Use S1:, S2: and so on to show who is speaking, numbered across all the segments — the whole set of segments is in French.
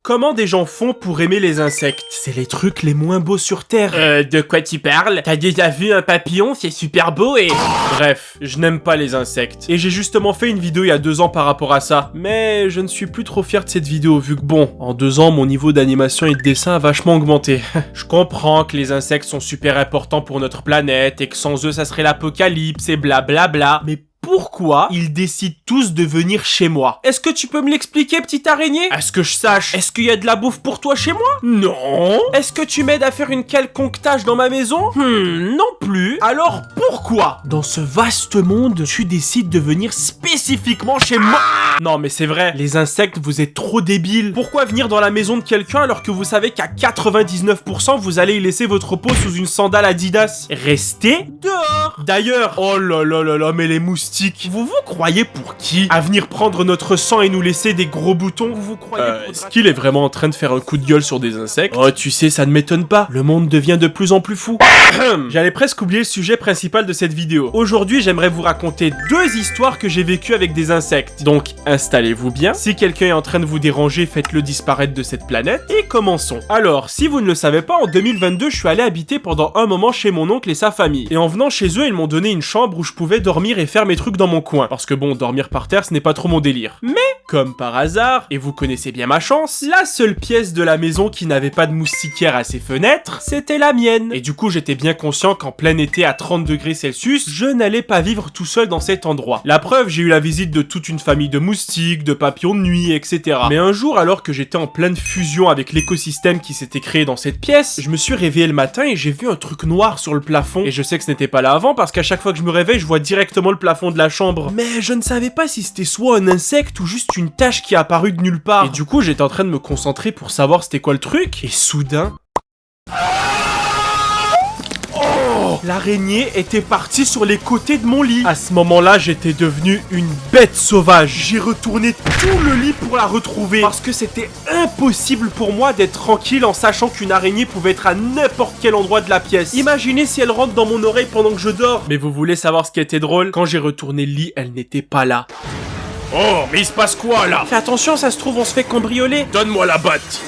S1: Comment des gens font pour aimer les insectes? C'est les trucs les moins beaux sur Terre. De quoi tu parles? T'as déjà vu un papillon? C'est super beau et... Bref, je n'aime pas les insectes. Et j'ai justement fait une vidéo il y a 2 ans par rapport à ça. Mais je ne suis plus trop fier de cette vidéo vu que bon, en 2 ans, mon niveau d'animation et de dessin a vachement augmenté. Je comprends que les insectes sont super importants pour notre planète et que sans eux ça serait l'apocalypse et blablabla. Mais pourquoi ils décident tous de venir chez moi? Est-ce que tu peux me l'expliquer, petite araignée? Est-ce que je sache? Est-ce qu'il y a de la bouffe pour toi chez moi? Non. Est-ce que tu m'aides à faire une quelconque tâche dans ma maison? Non plus. Alors pourquoi, dans ce vaste monde, tu décides de venir spécifiquement chez moi? Non mais c'est vrai, les insectes, vous êtes trop débiles. Pourquoi venir dans la maison de quelqu'un alors que vous savez qu'à 99% vous allez y laisser votre peau sous une sandale Adidas? Restez dehors. D'ailleurs, oh là là là là, mais les moustiques, vous vous croyez pour qui? À venir prendre notre sang et nous laisser des gros boutons, vous vous croyez pour... Est-ce qu'il est vraiment en train de faire un coup de gueule sur des insectes? Oh, tu sais, ça ne m'étonne pas. Le monde devient de plus en plus fou. J'allais presque oublier le sujet principal de cette vidéo. Aujourd'hui, j'aimerais vous raconter 2 histoires que j'ai vécues avec des insectes. Donc, installez-vous bien. Si quelqu'un est en train de vous déranger, faites-le disparaître de cette planète. Et commençons. Alors, si vous ne le savez pas, en 2022, je suis allé habiter pendant un moment chez mon oncle et sa famille. Et en venant chez eux, ils m'ont donné une chambre où je pouvais dormir et faire mes trucs dans mon coin. Parce que bon, dormir par terre, ce n'est pas trop mon délire. Mais, comme par hasard, et vous connaissez bien ma chance, la seule pièce de la maison qui n'avait pas de moustiquaire à ses fenêtres, c'était la mienne. Et du coup, j'étais bien conscient qu'en plein été à 30 degrés Celsius, je n'allais pas vivre tout seul dans cet endroit. La preuve, j'ai eu la visite de toute une famille de moustiques, de papillons de nuit, etc. Mais un jour, alors que j'étais en pleine fusion avec l'écosystème qui s'était créé dans cette pièce, je me suis réveillé le matin et j'ai vu un truc noir sur le plafond. Et je sais que ce n'était pas là avant parce qu'à chaque fois que je me réveille, je vois directement le plafond de la chambre. Mais je ne savais pas si c'était soit un insecte ou juste une tache qui est apparue de nulle part. Et du coup, j'étais en train de me concentrer pour savoir c'était quoi le truc. Et soudain... l'araignée était partie sur les côtés de mon lit. À ce moment-là, j'étais devenu une bête sauvage. J'ai retourné tout le lit pour la retrouver parce que c'était impossible pour moi d'être tranquille en sachant qu'une araignée pouvait être à n'importe quel endroit de la pièce. Imaginez si elle rentre dans mon oreille pendant que je dors. Mais vous voulez savoir ce qui était drôle? Quand j'ai retourné le lit, elle n'était pas là. Oh, mais il se passe quoi là? Fais attention, ça se trouve on se fait cambrioler. Donne-moi la batte.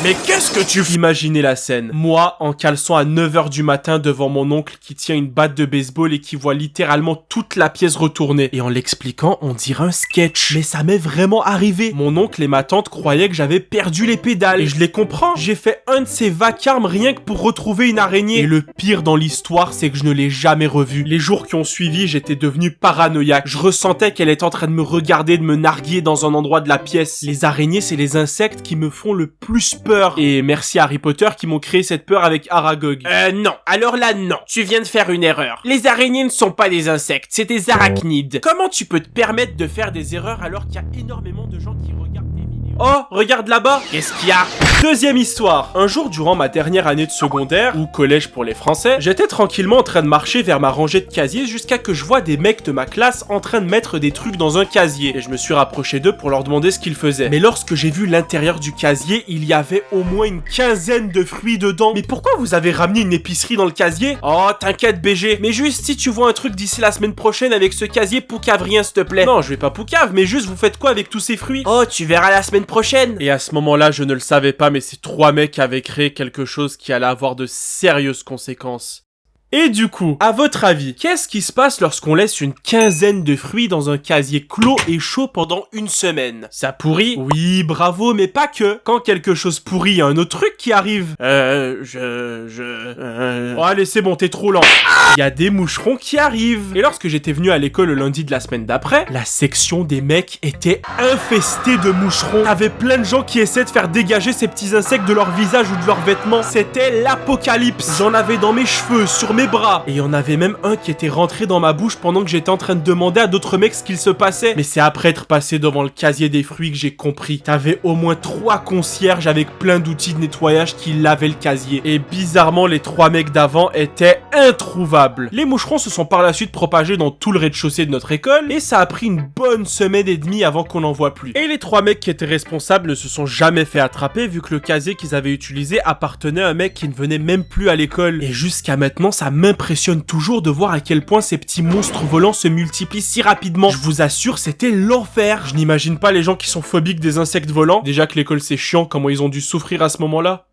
S1: Mais qu'est-ce que tu... Imaginez la scène. Moi, en caleçon à 9h du matin devant mon oncle qui tient une batte de baseball et qui voit littéralement toute la pièce retourner. Et en l'expliquant, on dirait un sketch. Mais ça m'est vraiment arrivé. Mon oncle et ma tante croyaient que j'avais perdu les pédales. Et je les comprends. J'ai fait un de ces vacarmes rien que pour retrouver une araignée. Et le pire dans l'histoire, c'est que je ne l'ai jamais revue. Les jours qui ont suivi, j'étais devenu paranoïaque. Je ressentais qu'elle était en train de me regarder, de me narguer dans un endroit de la pièce. Les araignées, c'est les insectes qui me font le plus peur. Et merci à Harry Potter qui m'ont créé cette peur avec Aragog. Non. Alors là, non. Tu viens de faire une erreur. Les araignées ne sont pas des insectes, c'est des arachnides. Comment tu peux te permettre de faire des erreurs alors qu'il y a énormément de gens qui regardent tes vidéos? Oh, regarde là-bas. Qu'est-ce qu'il y a? Deuxième histoire. Un jour, durant ma dernière année de secondaire, ou collège pour les Français, j'étais tranquillement en train de marcher vers ma rangée de casiers jusqu'à que je vois des mecs de ma classe en train de mettre des trucs dans un casier. Et je me suis rapproché d'eux pour leur demander ce qu'ils faisaient. Mais lorsque j'ai vu l'intérieur du casier, il y avait au moins une quinzaine de fruits dedans. Mais pourquoi vous avez ramené une épicerie dans le casier? Oh, t'inquiète BG. Mais juste si tu vois un truc d'ici la semaine prochaine avec ce casier, poucave rien s'il te plaît. Non, je vais pas poucave, mais juste vous faites quoi avec tous ces fruits? Oh, tu verras la semaine prochaine. Et à ce moment-là, je ne le savais pas, mais ces 3 mecs avaient créé quelque chose qui allait avoir de sérieuses conséquences. Et du coup, à votre avis, qu'est-ce qui se passe lorsqu'on laisse une quinzaine de fruits dans un casier clos et chaud pendant une semaine? Ça pourrit? Oui, bravo, mais pas que. Quand quelque chose pourrit, il y a un autre truc qui arrive. Oh, allez, c'est bon, t'es trop lent. Il y a des moucherons qui arrivent. Et lorsque j'étais venu à l'école le lundi de la semaine d'après, la section des mecs était infestée de moucherons. T'avais plein de gens qui essaient de faire dégager ces petits insectes de leur visage ou de leurs vêtements. C'était l'apocalypse. J'en avais dans mes cheveux, sur mes bras. Et il y en avait même un qui était rentré dans ma bouche pendant que j'étais en train de demander à d'autres mecs ce qu'il se passait. Mais c'est après être passé devant le casier des fruits que j'ai compris. T'avais au moins 3 concierges avec plein d'outils de nettoyage qui lavaient le casier. Et bizarrement, les 3 mecs d'avant étaient introuvables. Les moucherons se sont par la suite propagés dans tout le rez-de-chaussée de notre école et ça a pris une bonne semaine et demie avant qu'on n'en voit plus. Et les 3 mecs qui étaient responsables ne se sont jamais fait attraper vu que le casier qu'ils avaient utilisé appartenait à un mec qui ne venait même plus à l'école. Et jusqu'à maintenant, ça m'impressionne toujours de voir à quel point ces petits monstres volants se multiplient si rapidement. Je vous assure, c'était l'enfer. Je n'imagine pas les gens qui sont phobiques des insectes volants. Déjà que l'école c'est chiant, comment ils ont dû souffrir à ce moment-là.